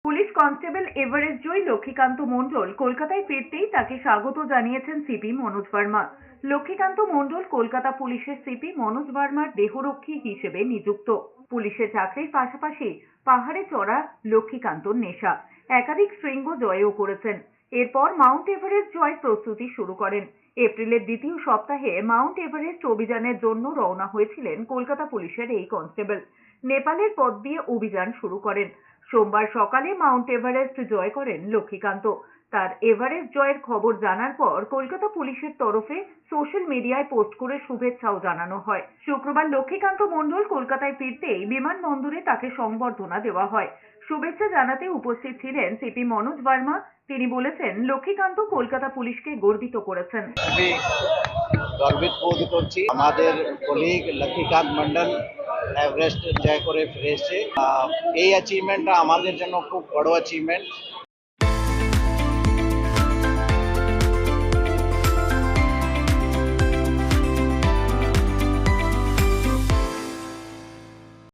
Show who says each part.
Speaker 1: Police constable Everest জয়ী লক্ষ্মীকান্ত মণ্ডল কলকাতায় ফিরতেই তাকে স্বাগত জানিয়েছেন সিপি মনোজ ভার্মা। লক্ষ্মীকান্ত মণ্ডল কলকাতা পুলিশের সিপি মনোজ ভার্মার দেহরক্ষী হিসেবে নিযুক্ত। পুলিশে চাকরির পাশাপাশি পাহাড়ে চড়া লক্ষ্মীকান্তর নেশা, একাধিক শৃঙ্গ জয়ও করেছেন। এরপর মাউন্ট এভারেস্ট জয়ের প্রস্তুতি শুরু করেন। এপ্রিলের দ্বিতীয় সপ্তাহে মাউন্ট এভারেস্ট অভিযানের জন্য রওনা হয়েছিলেন কলকাতা পুলিশের এই কনস্টেবল। নেপালের পথ দিয়ে অভিযান শুরু করেন। সোমবার সকালে মাউন্ট এভারেস্ট জয় করেন লক্ষ্মীকান্ত। তার এভারেস্ট জয়ের খবর জানার পর কলকাতা পুলিশের তরফে সোশ্যাল মিডিয়ায় পোস্ট করে শুভেচ্ছাও জানানো হয়। শুক্রবার লক্ষ্মীকান্ত মণ্ডল কলকাতায় ফিরতেই বিমানবন্দরে তাকে সংবর্ধনা দেওয়া হয়। শুভেচ্ছা জানাতে উপস্থিত ছিলেন সিপি মনোজ ভার্মা। তিনি বলেছেন, লক্ষ্মীকান্ত কলকাতা পুলিশকে গর্বিত করেছেন।
Speaker 2: খুবই গর্বিত বোধ করছি। আমাদের কলিগ লক্ষ্মীকান্ত মন্ডল এভারেস্ট জয় করে ফিরে এসেছে। এই অ্যাচিভমেন্টটা আমাদের জন্য খুব বড় অ্যাচিভমেন্ট।